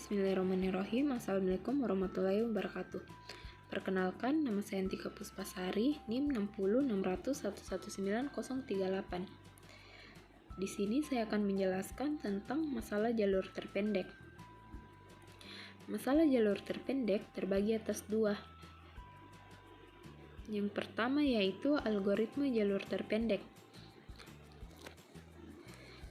Bismillahirrahmanirrahim. Assalamualaikum warahmatullahi wabarakatuh. Perkenalkan, nama saya Antika Puspasari, NIM 6060119038. Di sini saya akan menjelaskan tentang masalah jalur terpendek. Masalah jalur terpendek terbagi atas dua. Yang pertama yaitu algoritma jalur terpendek.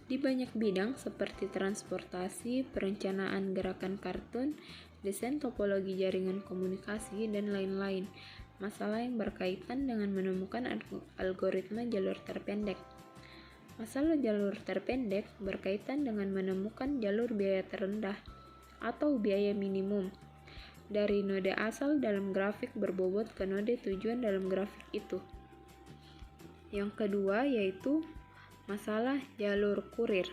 Di banyak bidang seperti transportasi, perencanaan gerakan kartun, desain topologi jaringan komunikasi, dan lain-lain, masalah yang berkaitan dengan menemukan algoritma jalur terpendek. Masalah jalur terpendek berkaitan dengan menemukan jalur biaya terendah atau biaya minimum dari node asal dalam grafik berbobot ke node tujuan dalam grafik itu. Yang kedua yaitu masalah jalur kurir.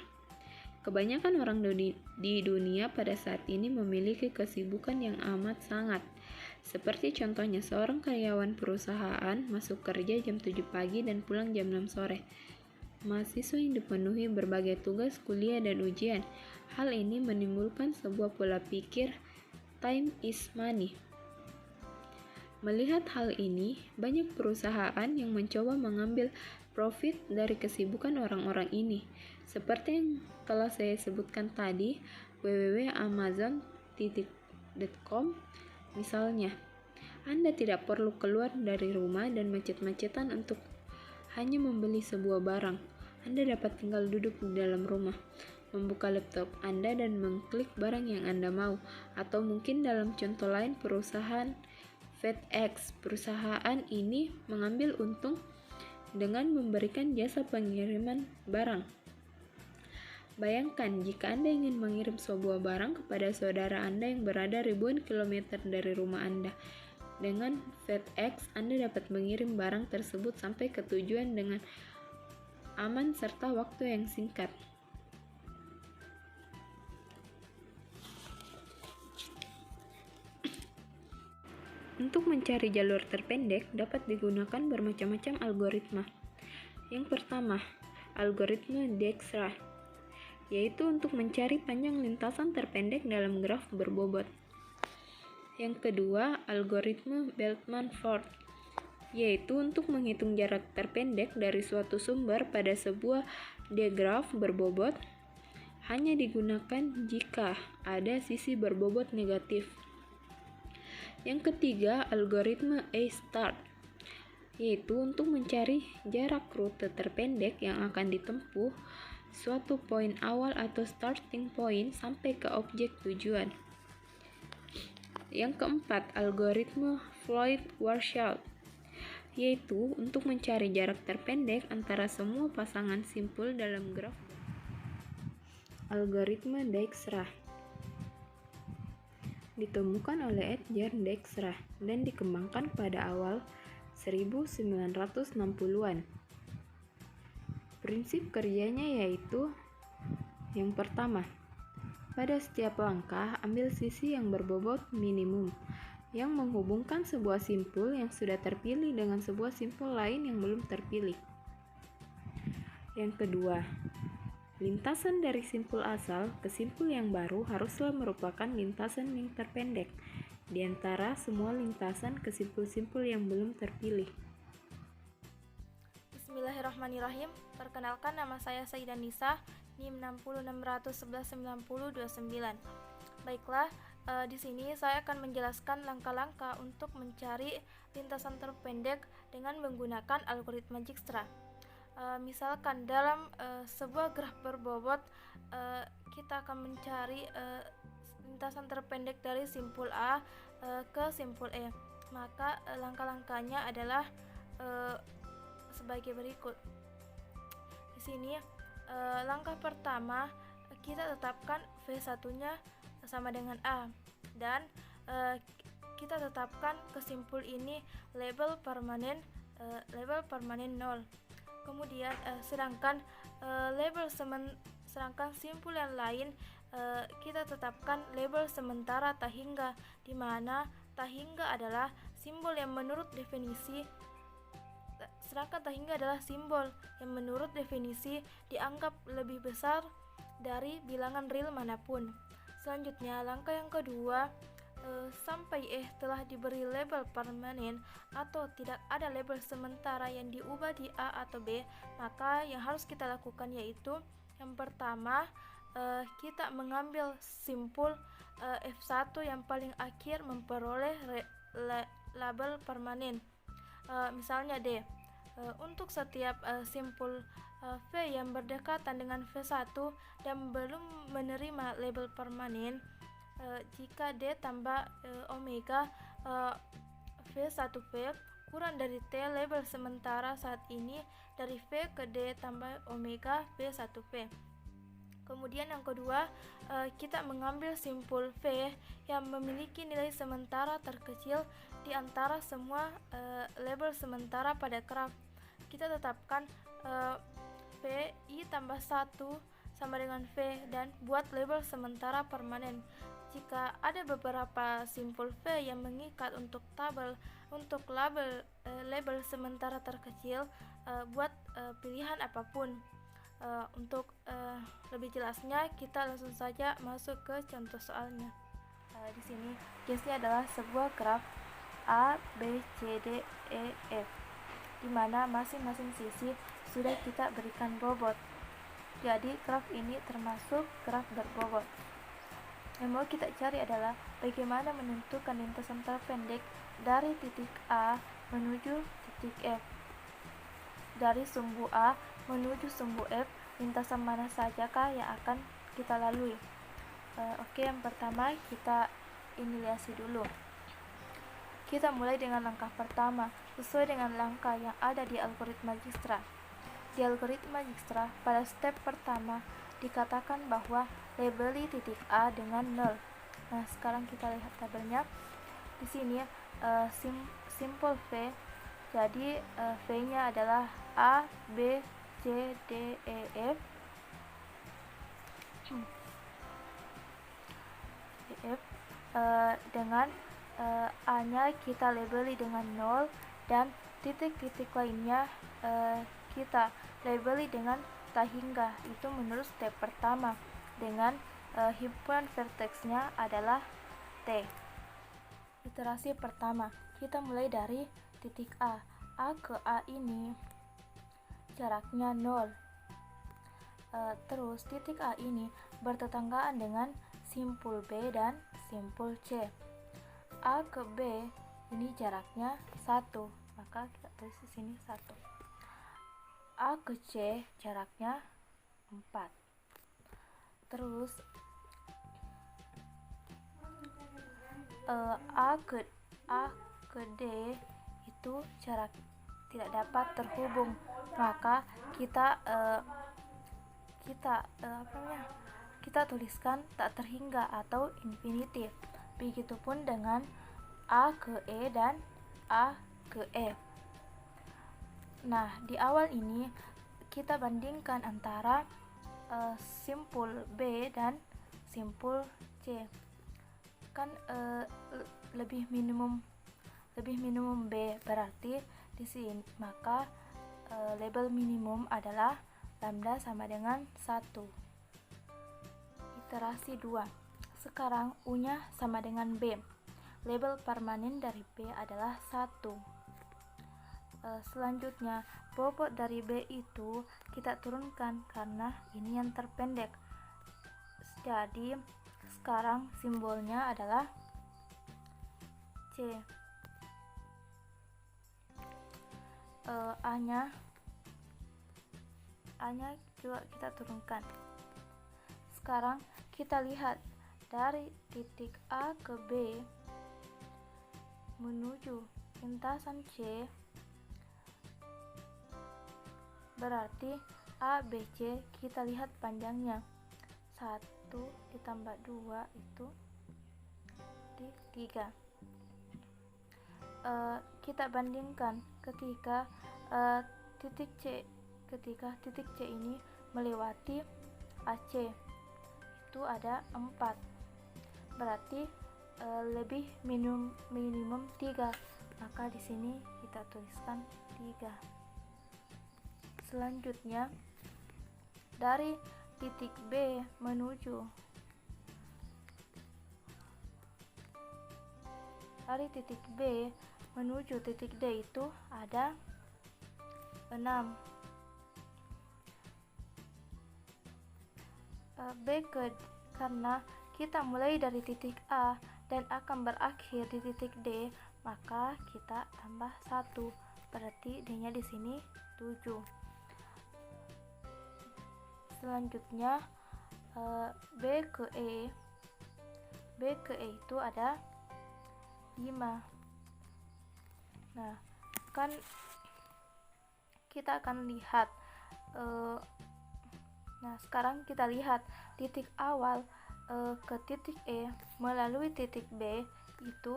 Kebanyakan orang di dunia pada saat ini memiliki kesibukan yang amat sangat. Seperti contohnya seorang karyawan perusahaan masuk kerja jam 7 pagi dan pulang jam 6 sore. Mahasiswa yang dipenuhi berbagai tugas kuliah dan ujian. Hal ini menimbulkan sebuah pola pikir time is money. Melihat hal ini, banyak perusahaan yang mencoba mengambil profit dari kesibukan orang-orang ini. Seperti yang telah saya sebutkan tadi, www.amazon.com misalnya. Anda tidak perlu keluar dari rumah dan macet-macetan untuk hanya membeli sebuah barang. Anda dapat tinggal duduk di dalam rumah, membuka laptop Anda dan mengklik barang yang Anda mau. Atau mungkin dalam contoh lain perusahaan FedEx. Perusahaan ini mengambil untung dengan memberikan jasa pengiriman barang. Bayangkan jika Anda ingin mengirim sebuah barang kepada saudara Anda yang berada ribuan kilometer dari rumah Anda. Dengan FedEx, Anda dapat mengirim barang tersebut sampai ke tujuan dengan aman serta waktu yang singkat. Untuk mencari jalur terpendek dapat digunakan bermacam-macam algoritma. Yang pertama, algoritma Dijkstra, yaitu untuk mencari panjang lintasan terpendek dalam graf berbobot. Yang kedua, algoritma Bellman-Ford, yaitu untuk menghitung jarak terpendek dari suatu sumber pada sebuah diagraf berbobot, hanya digunakan jika ada sisi berbobot negatif. Yang ketiga, algoritma A-Start, yaitu untuk mencari jarak rute terpendek yang akan ditempuh suatu poin awal atau starting point sampai ke objek tujuan. Yang keempat, algoritma Floyd-Warshall, yaitu untuk mencari jarak terpendek antara semua pasangan simpul dalam graf. Algoritma Dijkstra ditemukan oleh Edgar Dijkstra dan dikembangkan pada awal 1960-an. Prinsip kerjanya yaitu yang pertama, pada setiap langkah ambil sisi yang berbobot minimum yang menghubungkan sebuah simpul yang sudah terpilih dengan sebuah simpul lain yang belum terpilih. Yang kedua, lintasan dari simpul asal ke simpul yang baru haruslah merupakan lintasan yang terpendek di antara semua lintasan ke simpul-simpul yang belum terpilih. Bismillahirrahmanirrahim. Perkenalkan, nama saya Sayyidah Nisa, NIM 6060119029. Baiklah, di sini saya akan menjelaskan langkah-langkah untuk mencari lintasan terpendek dengan menggunakan algoritma Dijkstra. Misalkan dalam sebuah graf berbobot, kita akan mencari lintasan terpendek dari simpul A ke simpul E. Maka langkah-langkahnya adalah sebagai berikut. Di sini langkah pertama, kita tetapkan V1-nya sama dengan A dan kita tetapkan ke simpul ini label permanen 0. Kemudian sedangkan simpul yang lain kita tetapkan label sementara tak hingga, di mana tak hingga adalah simbol yang menurut definisi dianggap lebih besar dari bilangan real manapun. Selanjutnya, langkah yang kedua, sampai telah diberi label permanen atau tidak ada label sementara yang diubah di A atau B, maka yang harus kita lakukan yaitu yang pertama, kita mengambil simpul F1 yang paling akhir memperoleh label permanen. Misalnya D. Untuk setiap simpul V yang berdekatan dengan V1 dan belum menerima label permanen, jika D tambah omega V1V kurang dari T label sementara saat ini dari V ke D tambah omega V1V. Kemudian yang kedua, kita mengambil simpul V yang memiliki nilai sementara terkecil di antara semua label sementara pada graf. Kita tetapkan V I tambah 1 sama dengan V dan buat label sementara permanen. Jika ada beberapa simpul V yang mengikat untuk label sementara terkecil, buat pilihan apapun. Untuk lebih jelasnya, kita langsung saja masuk ke contoh soalnya. Di sini case-nya adalah sebuah graf A, B, C, D, E, F, di mana masing-masing sisi sudah kita berikan bobot. Jadi graf ini termasuk graf berbobot. Yang mau kita cari adalah bagaimana menentukan lintasan terpendek dari titik A menuju titik F. Dari sumbu A menuju sumbu F, lintasan mana sajakah yang akan kita lalui? Oke, yang pertama kita iniasiasi dulu. Kita mulai dengan langkah pertama, sesuai dengan langkah yang ada di algoritma Dijkstra. Di algoritma Dijkstra, pada step pertama dikatakan bahwa labeli titik A dengan 0. Nah, sekarang kita lihat tabelnya. Di sini simpul V, jadi V-nya adalah A, B, C, D, E, F. Dengan A-nya kita labeli dengan 0 dan titik-titik lainnya kita labeli dengan tak hingga. Itu menurut step pertama, dengan himpunan verteksnya adalah T. Iterasi pertama, kita mulai dari titik A. A ke A ini jaraknya 0. Terus titik A ini bertetanggaan dengan simpul B dan simpul C. A ke B ini jaraknya 1, maka kita tulis di sini 1. A ke C jaraknya 4. Terus A ke D itu jarak tidak dapat terhubung, maka kita tuliskan tak terhingga atau infinitif. Begitupun dengan A ke E dan A ke F. Nah, di awal ini kita bandingkan antara simpul B dan simpul C. Kan lebih minimum B, berarti di sini maka label minimum adalah lambda sama dengan 1. Iterasi 2. Sekarang U-nya sama dengan B. Label permanen dari B adalah 1. Selanjutnya, bobot dari B itu kita turunkan karena ini yang terpendek. Jadi, sekarang simbolnya adalah C. A-nya juga kita turunkan. Sekarang kita lihat dari titik A ke B menuju lintasan C, berarti A, B, C kita lihat panjangnya 1 ditambah 2 itu di 3. Kita bandingkan ketika titik C ini melewati AC itu ada 4, berarti lebih minimum 3, maka di sini kita tuliskan 3. Selanjutnya, dari titik B menuju dari titik B menuju titik D itu ada 6. Karena kita mulai dari titik A dan akan berakhir di titik D, maka kita tambah 1. Berarti D-nya di sini 7. Selanjutnya B ke E. B ke E itu ada 5. Nah, kan kita akan lihat nah, sekarang kita lihat titik awal ke titik E melalui titik B itu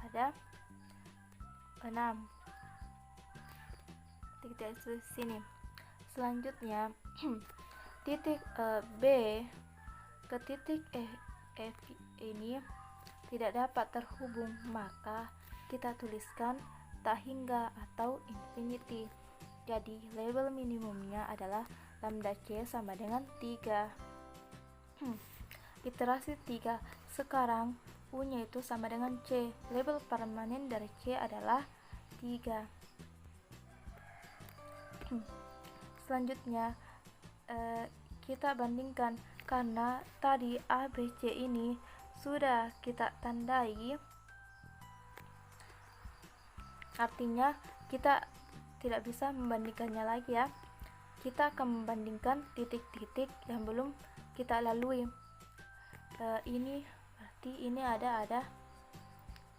ada 6. Titik di sini. Selanjutnya titik B ke titik F ini tidak dapat terhubung, maka kita tuliskan tak hingga atau infinity. Jadi label minimumnya adalah lambda C sama dengan 3. Iterasi 3. Sekarang U-nya itu sama dengan C. Label permanen dari C adalah 3. Selanjutnya kita bandingkan, karena tadi A, B, C ini sudah kita tandai, artinya kita tidak bisa membandingkannya lagi ya. Kita akan membandingkan titik-titik yang belum kita lalui. Ini berarti ini ada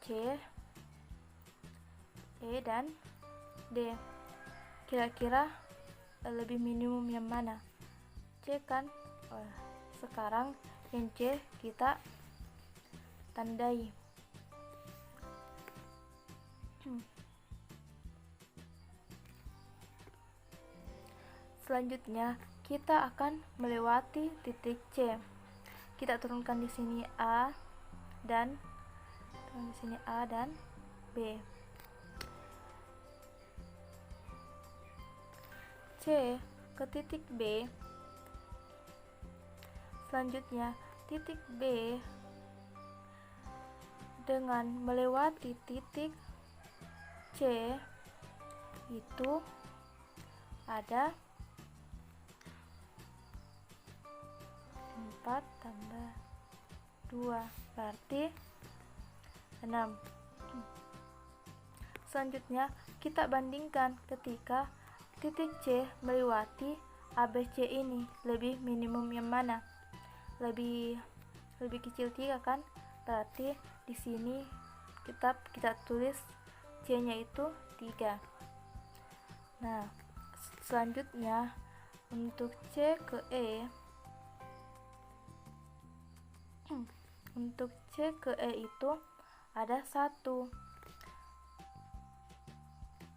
C, E dan D. Kira-kira lebih minimum yang mana? C kan? Sekarang yang C kita tandai. Selanjutnya kita akan melewati titik C. Kita turunkan di sini A dan B. C ke titik B. Selanjutnya titik B dengan melewati titik C itu ada 4 tambah 2 berarti 6. Selanjutnya kita bandingkan ketika titik C melewati ABC ini, lebih minimum yang mana? Lebih kecil 3 kan? Berarti di sini kita tulis C-nya itu 3. Nah, selanjutnya untuk C ke E itu ada 1,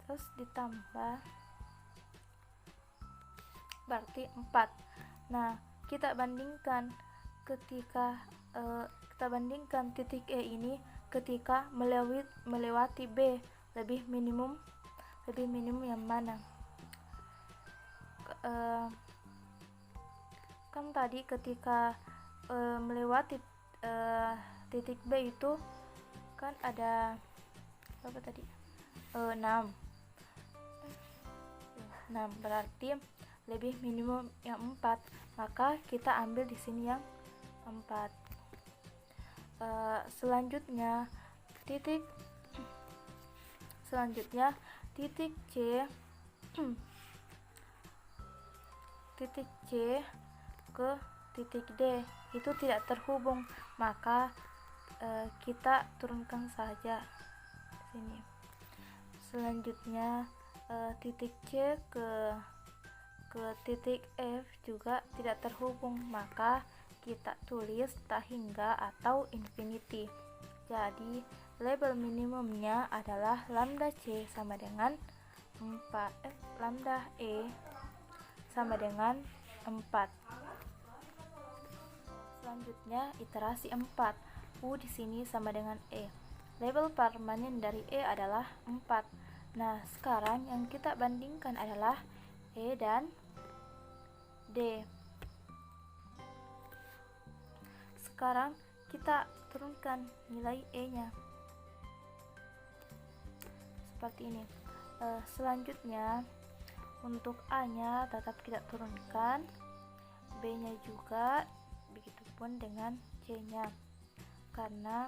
terus ditambah berarti 4. Nah, kita bandingkan titik E ini ketika melewati B, lebih minimum yang mana? Kan tadi ketika melewati titik B itu kan ada berapa tadi? 6. Berarti lebih minimum yang 4, maka kita ambil di sini yang 4. Selanjutnya titik C ke titik D itu tidak terhubung, maka kita turunkan saja sini. Selanjutnya titik C ke titik F juga tidak terhubung, maka kita tulis tak hingga atau infinity. Jadi label minimumnya adalah lambda C sama dengan 4, lambda E sama dengan 4. Selanjutnya iterasi 4. U di sini sama dengan E. Label permanen dari E adalah 4. Nah, sekarang yang kita bandingkan adalah E dan D. Sekarang kita turunkan nilai E-nya. seperti ini. Selanjutnya untuk A-nya tetap kita turunkan, B-nya juga, begitupun dengan C-nya, karena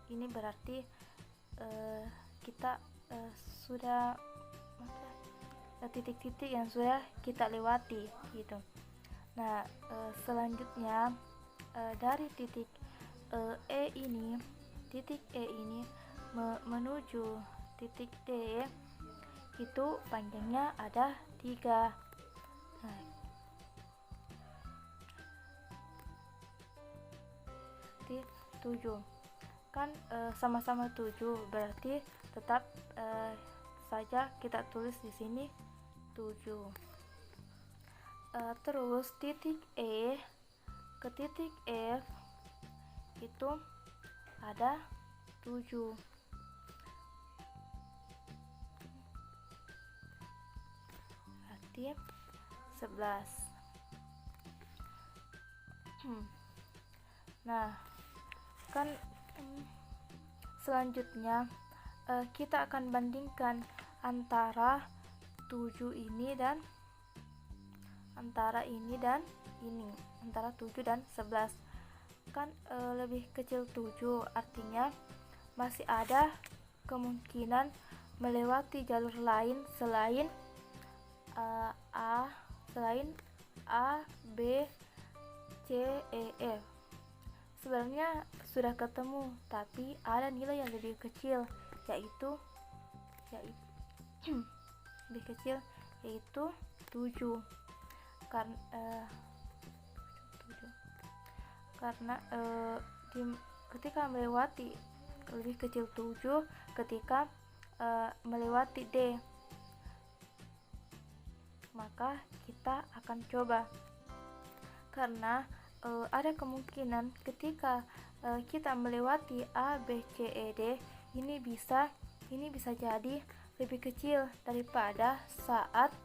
ini berarti kita sudah titik-titik yang sudah kita lewati gitu. Nah, selanjutnya dari titik titik E ini menuju titik D itu panjangnya ada 3. Nah, 7 kan sama-sama 7, berarti tetap saja kita tulis di sini 7. Terus titik E ke titik F itu ada 7. Berarti 11. Nah, kan selanjutnya kita akan bandingkan antara 7 ini dan antara 7 dan 11. Kan lebih kecil 7, artinya masih ada kemungkinan melewati jalur lain selain A, B, C, E, F. Sebenarnya sudah ketemu, tapi ada nilai yang lebih kecil, yaitu lebih kecil, yaitu 7. Karena ketika melewati lebih kecil 7, ketika melewati D, maka kita akan coba, karena ada kemungkinan ketika kita melewati A, B, C, E, D, ini bisa jadi lebih kecil daripada saat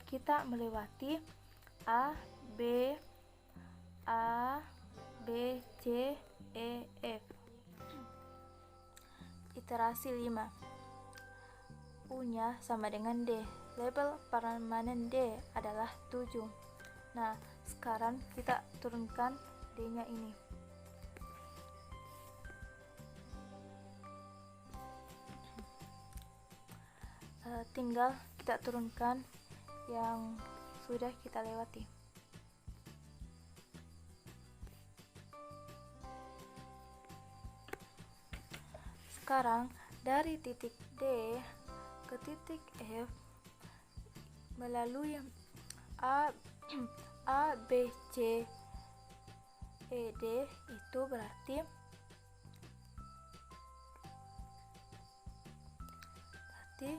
kita melewati A, B, C, E, F. Iterasi 5. U-nya sama dengan D. Label permanen D adalah 7. Nah, sekarang kita turunkan D-nya ini. Tinggal kita turunkan yang sudah kita lewati. Sekarang dari titik D ke titik F melalui A, B, C, E, D, itu berarti 9.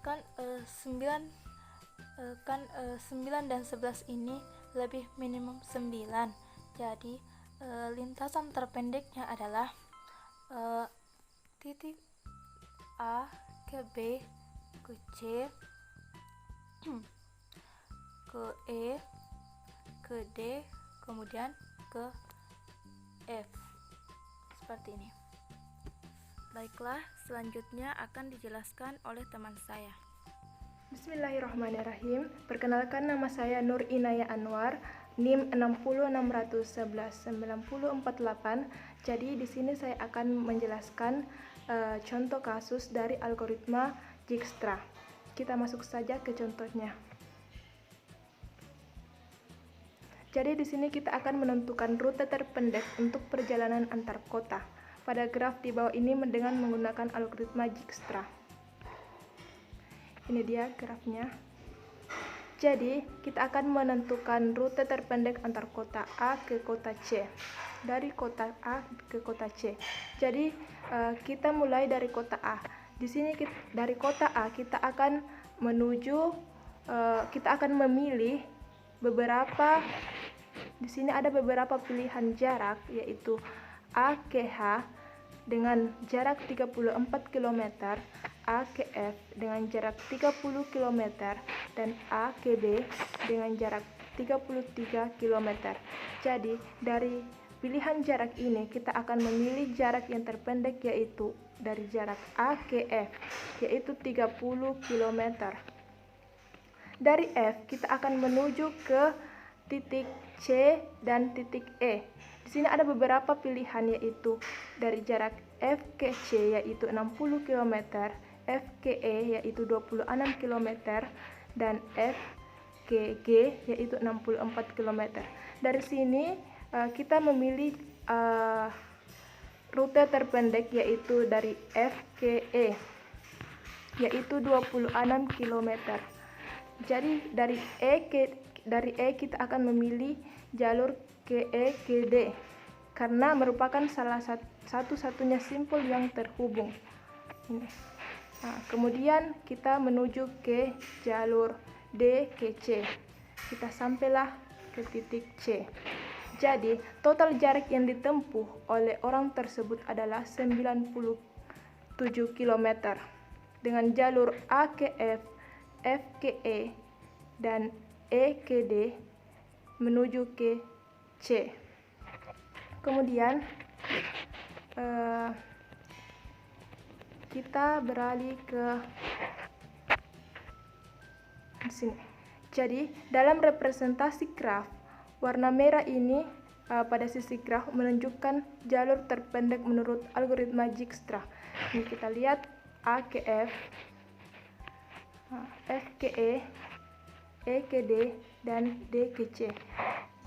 Kan 9 dan 11 ini lebih minimum 9. Jadi lintasan terpendeknya adalah titik A ke B ke C ke E ke D kemudian ke F, seperti ini. Baiklah, selanjutnya akan dijelaskan oleh teman saya. Bismillahirrahmanirrahim. Perkenalkan, nama saya Nur Inaya Anwar, NIM 6061199048. Jadi di sini saya akan menjelaskan contoh kasus dari algoritma Dijkstra. Kita masuk saja ke contohnya. Jadi di sini kita akan menentukan rute terpendek untuk perjalanan antar kota. Pada graf di bawah ini dengan menggunakan algoritma Dijkstra. Ini dia grafnya. Jadi, kita akan menentukan rute terpendek antar kota A ke kota C. Dari kota A ke kota C. Jadi, kita mulai dari kota A. Di sini dari kota A kita akan memilih beberapa. Di sini ada beberapa pilihan jarak, yaitu A ke H dengan jarak 34 km, A ke F dengan jarak 30 km, dan A ke B dengan jarak 33 km. Jadi dari pilihan jarak ini kita akan memilih jarak yang terpendek, yaitu dari jarak A ke F, yaitu 30 km. Dari F kita akan menuju ke titik C dan titik E. Di sini ada beberapa pilihan, yaitu dari jarak F ke C yaitu 60 km, F ke E yaitu 26 km, dan F ke G yaitu 64 km. Dari sini kita memilih rute terpendek, yaitu dari F ke E yaitu 26 km. Jadi dari E kita akan memilih jalur ke E ke D karena merupakan salah satu-satunya simpul yang terhubung. Nah, kemudian kita menuju ke jalur D ke C. Kita sampailah ke titik C. Jadi, total jarak yang ditempuh oleh orang tersebut adalah 97 km dengan jalur A ke F, F ke E, dan E ke D menuju ke C. Kemudian kita beralih ke sini. Jadi, dalam representasi graf, warna merah ini pada sisi graf menunjukkan jalur terpendek menurut algoritma Dijkstra. Ini kita lihat A ke F, F ke E ke D, dan D ke C.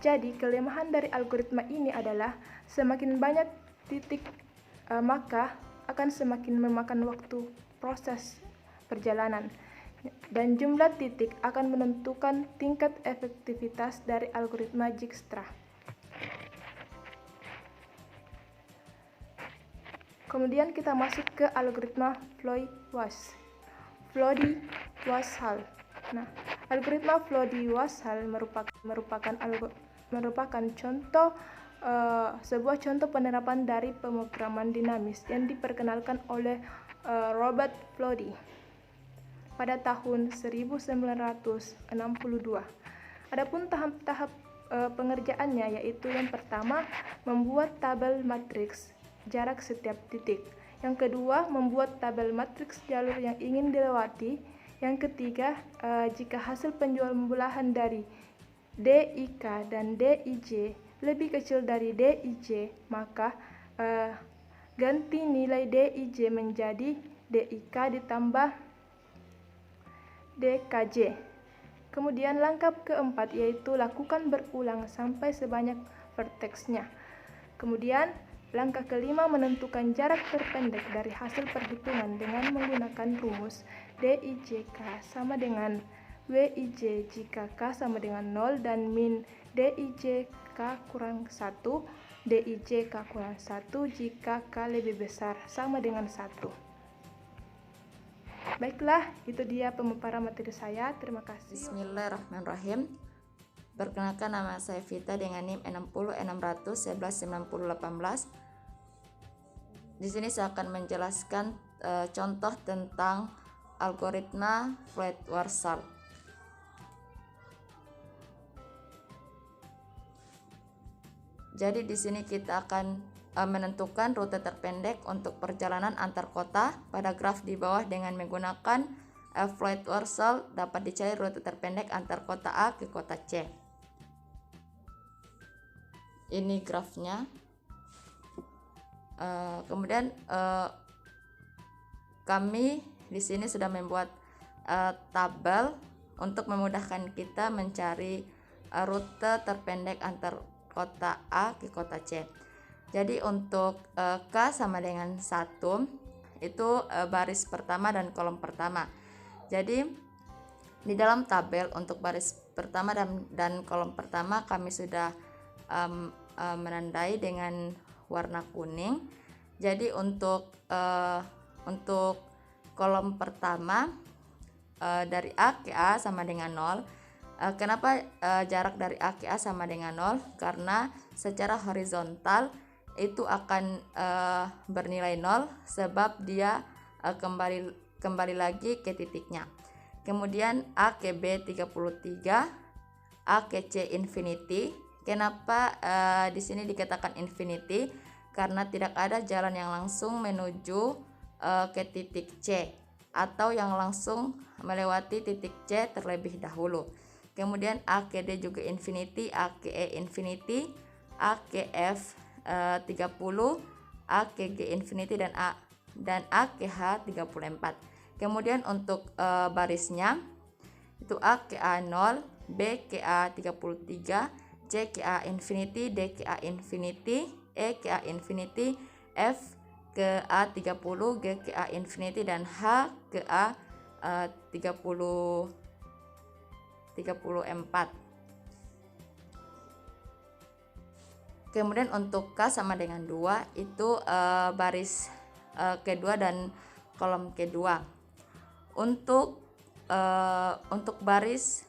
Jadi, kelemahan dari algoritma ini adalah semakin banyak titik maka akan semakin memakan waktu proses perjalanan, dan jumlah titik akan menentukan tingkat efektivitas dari algoritma Dijkstra. Kemudian kita masuk ke algoritma Floody-Warshall. Nah, algoritma Floody-Warshall merupakan contoh sebuah contoh penerapan dari pemrograman dinamis yang diperkenalkan oleh Robert Floody pada tahun 1962. Adapun tahap-tahap pengerjaannya yaitu yang pertama membuat tabel matriks jarak setiap titik, yang kedua membuat tabel matriks jalur yang ingin dilewati, yang ketiga jika hasil penjualbelahan dari DIK dan DIJ lebih kecil dari DIJ, maka ganti nilai DIJ menjadi DIK ditambah DKJ. Kemudian langkah keempat yaitu lakukan berulang sampai sebanyak verteksnya. Kemudian langkah kelima menentukan jarak terpendek dari hasil perhitungan dengan menggunakan rumus DIJK sama dengan WIJ jika K sama dengan 0 dan min DIJK kurang 1, DIJK kurang 1 jika K lebih besar sama dengan 1. Baiklah, itu dia pemaparan materi saya. Terima kasih. Bismillahirrahmanirrahim. Perkenalkan, nama saya Vita dengan NIM 60600119018. Di sini saya akan menjelaskan contoh tentang algoritma Floody-Warshall. Jadi di sini kita akan menentukan rute terpendek untuk perjalanan antar kota. Pada graf di bawah dengan menggunakan Floody-Warshall dapat dicari rute terpendek antar kota A ke kota C. Ini grafnya. Kemudian kami di sini sudah membuat tabel untuk memudahkan kita mencari rute terpendek antar kota A ke kota C. Jadi untuk K sama dengan 1 itu baris pertama dan kolom pertama. Jadi di dalam tabel untuk baris pertama dan kolom pertama kami sudah menandai dengan warna kuning. Jadi untuk kolom pertama dari A ke A sama dengan 0. Kenapa jarak dari A ke A sama dengan 0? Karena secara horizontal itu akan bernilai 0 sebab dia kembali lagi ke titiknya. Kemudian A ke B 33, A ke C infinity, Kenapa di sini dikatakan infinity? Karena tidak ada jalan yang langsung menuju ke titik C atau yang langsung melewati titik C terlebih dahulu. Kemudian A ke D juga infinity, A ke E infinity, A ke F 30, A ke G infinity, dan A ke H 34. Kemudian untuk barisnya itu A ke A 0, B ke A 33, C ke A infinity, D ke A infinity, E ke A infinity, F ke A 30, G ke A infinity, dan H ke A 34. Kemudian untuk K sama dengan 2 itu baris kedua dan kolom kedua. Untuk baris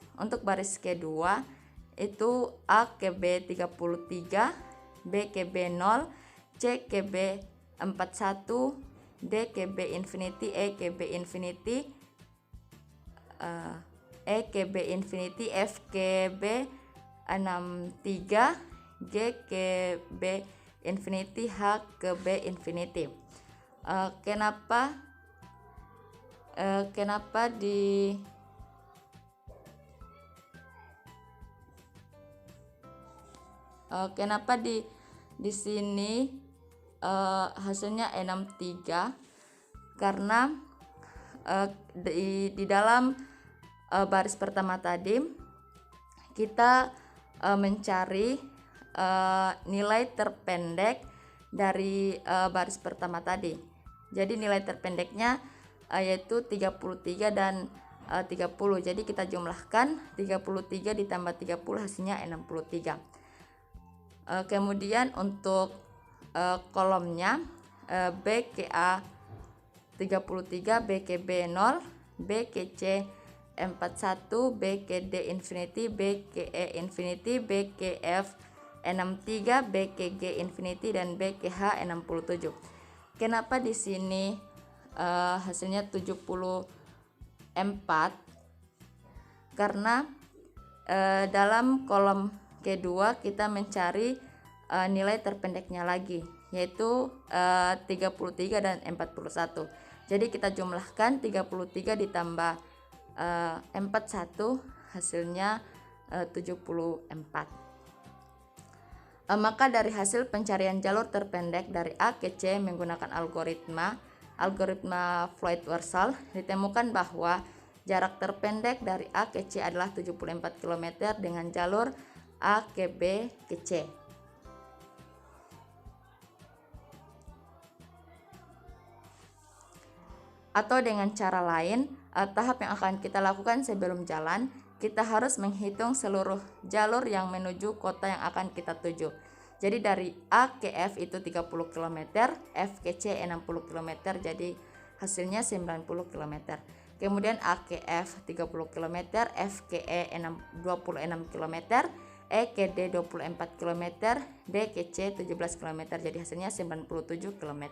kedua itu A ke B 33, B ke B 0, C ke B 41, D ke B infinity, E ke B infinity, F ke B 63, G ke B infinity, H ke B infinity. Kenapa di sini hasilnya 63? Karena di dalam baris pertama tadi kita mencari nilai terpendek dari baris pertama tadi. Jadi nilai terpendeknya yaitu 33 dan 30. Jadi kita jumlahkan 33 ditambah 30 hasilnya 63. Kemudian untuk kolomnya B ke A 33, B ke B 0, B ke C 41, B ke D infinity, B ke E infinity, B ke F 63, B ke G infinity, dan B ke H 67. Kenapa di sini hasilnya 74? Karena dalam kolom kedua kita mencari nilai terpendeknya lagi, yaitu 33 dan 41. Jadi kita jumlahkan 33 ditambah 41 hasilnya 74. Maka dari hasil pencarian jalur terpendek dari A ke C menggunakan algoritma Floyd-Warshall ditemukan bahwa jarak terpendek dari A ke C adalah 74 km dengan jalur A ke B ke C. Atau dengan cara lain, tahap yang akan kita lakukan sebelum jalan, kita harus menghitung seluruh jalur yang menuju kota yang akan kita tuju. Jadi dari A ke F itu 30 km, F ke C 60 km, jadi hasilnya 90 km. Kemudian A ke F 30 km, F ke E 26 km, E ke D 24 km, D ke C 17 km, jadi hasilnya 97 km.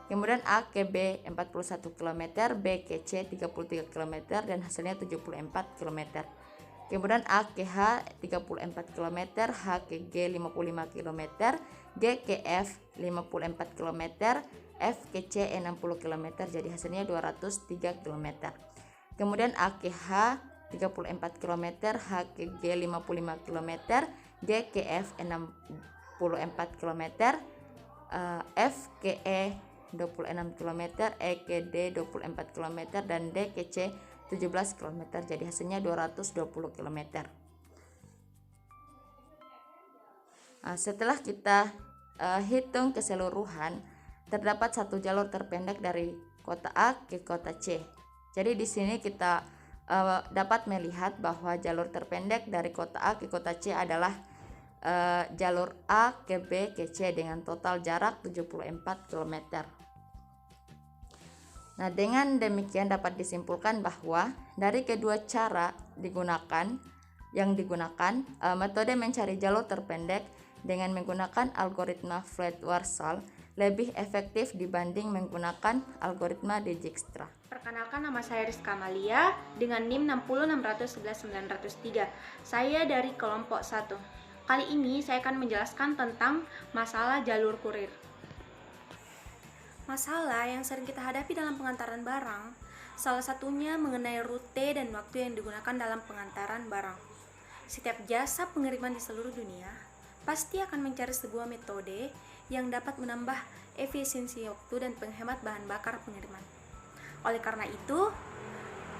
Kemudian A ke B 41 km, B ke C 33 km, dan hasilnya 74 km. Kemudian A ke H 34 km, H ke G 55 km, G ke F 54 km, F ke C 60 km, jadi hasilnya 203 km. Kemudian A ke H 34 km, H ke G 55 km, G ke F 64 km, F ke E 26 km, E ke D 24 km, dan D ke C 17 km, jadi hasilnya 220 km. Setelah kita hitung keseluruhan, terdapat satu jalur terpendek dari kota A ke kota C. Jadi di sini kita dapat melihat bahwa jalur terpendek dari kota A ke kota C adalah jalur A ke B ke C dengan total jarak 74 km. Nah, dengan demikian dapat disimpulkan bahwa dari kedua cara yang digunakan, metode mencari jalur terpendek dengan menggunakan algoritma Floyd-Warshall lebih efektif dibanding menggunakan algoritma Dijkstra. Perkenalkan, nama saya Rizka Amalia dengan NIM 606111903. Saya dari kelompok 1. Kali ini saya akan menjelaskan tentang masalah jalur kurir. Masalah yang sering kita hadapi dalam pengantaran barang, salah satunya mengenai rute dan waktu yang digunakan dalam pengantaran barang. Setiap jasa pengiriman di seluruh dunia pasti akan mencari sebuah metode yang dapat menambah efisiensi waktu dan penghemat bahan bakar pengiriman. Oleh karena itu,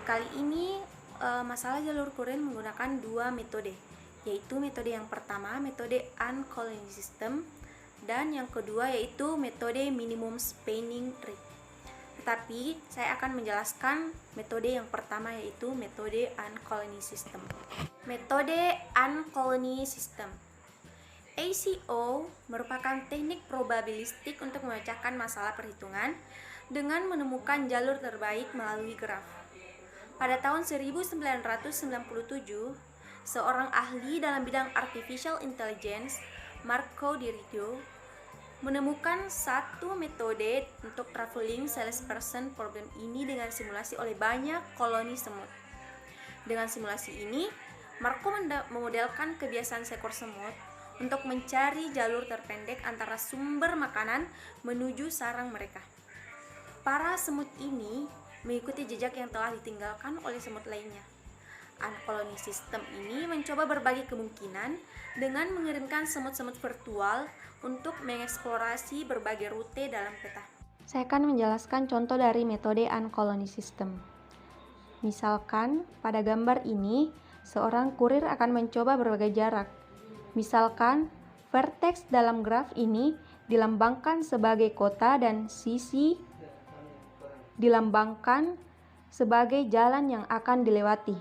kali ini masalah jalur kurir menggunakan dua metode, yaitu metode yang pertama, metode uncolony system, dan yang kedua yaitu metode minimum spanning rate. Tetapi saya akan menjelaskan metode yang pertama, yaitu metode uncolony system. Metode uncolony system ACO merupakan teknik probabilistik untuk memecahkan masalah perhitungan dengan menemukan jalur terbaik melalui graf. Pada tahun 1997, seorang ahli dalam bidang artificial intelligence, Marco Di Riccio, menemukan satu metode untuk traveling salesperson problem ini dengan simulasi oleh banyak koloni semut. Dengan simulasi ini, Marco memodelkan kebiasaan seekor semut untuk mencari jalur terpendek antara sumber makanan menuju sarang mereka. Para semut ini mengikuti jejak yang telah ditinggalkan oleh semut lainnya. Uncolony system ini mencoba berbagai kemungkinan dengan mengirimkan semut-semut virtual untuk mengeksplorasi berbagai rute dalam peta. Saya akan menjelaskan contoh dari metode uncolony system. Misalkan pada gambar ini, seorang kurir akan mencoba berbagai jarak. Misalkan, vertex dalam graf ini dilambangkan sebagai kota dan sisi dilambangkan sebagai jalan yang akan dilewati.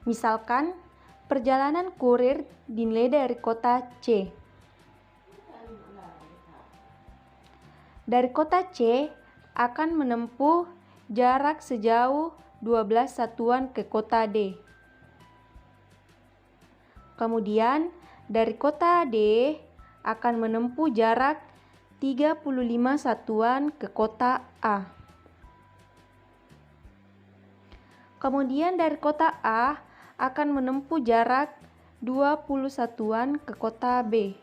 Misalkan, perjalanan kurir dinilai dari kota C. Dari kota C akan menempuh jarak sejauh 12 satuan ke kota D. Kemudian, dari kota D akan menempuh jarak 35 satuan ke kota A. Kemudian dari kota A akan menempuh jarak 20 satuan ke kota B.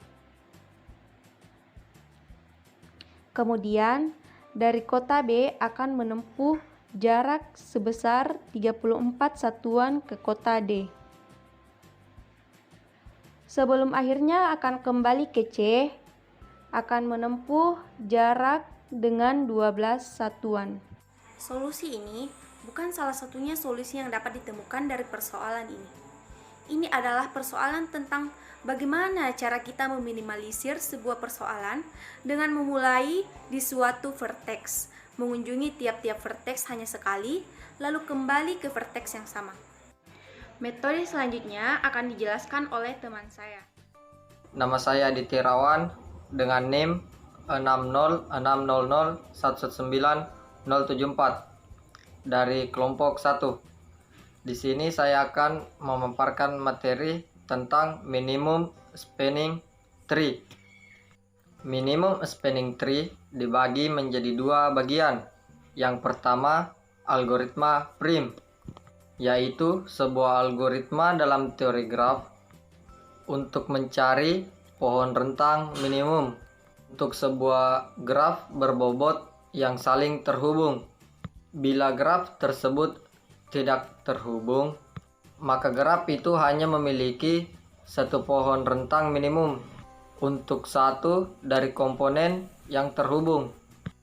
Kemudian dari kota B akan menempuh jarak sebesar 34 satuan ke kota D. Sebelum akhirnya akan kembali ke C, akan menempuh jarak dengan 12 satuan. Solusi ini bukan salah satunya solusi yang dapat ditemukan dari persoalan ini. Ini adalah persoalan tentang bagaimana cara kita meminimalisir sebuah persoalan dengan memulai di suatu vertex, mengunjungi tiap-tiap vertex hanya sekali, lalu kembali ke vertex yang sama. Metode selanjutnya akan dijelaskan oleh teman saya. Nama saya Aditya Irawan dengan NIM 60600119074 dari kelompok 1. Di sini saya akan memaparkan materi tentang minimum spanning tree. Minimum spanning tree dibagi menjadi dua bagian. Yang pertama, algoritma prim, yaitu sebuah algoritma dalam teori graf untuk mencari pohon rentang minimum untuk sebuah graf berbobot yang saling terhubung. Bila graf tersebut tidak terhubung, maka graf itu hanya memiliki satu pohon rentang minimum untuk satu dari komponen yang terhubung.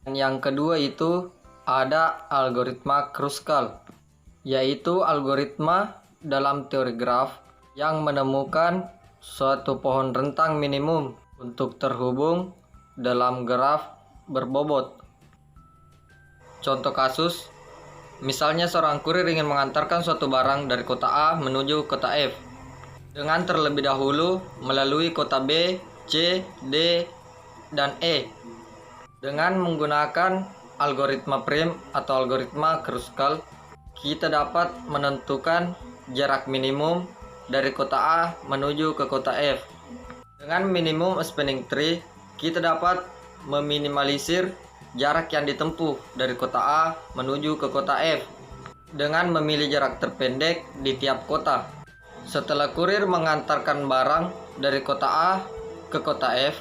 Dan yang kedua itu ada algoritma Kruskal, yaitu algoritma dalam teori graf yang menemukan suatu pohon rentang minimum untuk terhubung dalam graf berbobot. Contoh kasus, misalnya seorang kurir ingin mengantarkan suatu barang dari kota A menuju kota F dengan terlebih dahulu melalui kota B, C, D, dan E. Dengan menggunakan algoritma prim atau algoritma Kruskal, kita dapat menentukan jarak minimum dari kota A menuju ke kota F. Dengan minimum spanning tree, kita dapat meminimalisir jarak yang ditempuh dari kota A menuju ke kota F dengan memilih jarak terpendek di tiap kota. Setelah kurir mengantarkan barang dari kota A ke kota F,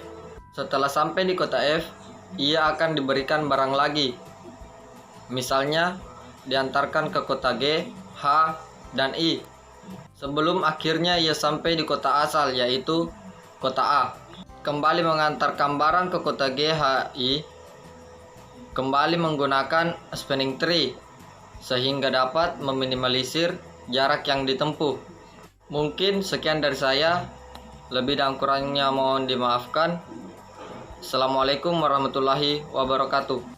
setelah sampai di kota F, ia akan diberikan barang lagi. Misalnya, diantarkan ke kota G, H, dan I. Sebelum akhirnya ia sampai di kota asal, yaitu kota A. Kembali mengantarkan barang ke kota G, H, I, kembali menggunakan spanning tree, sehingga dapat meminimalisir jarak yang ditempuh. Mungkin sekian dari saya, lebih dan kurangnya mohon dimaafkan. Assalamualaikum warahmatullahi wabarakatuh.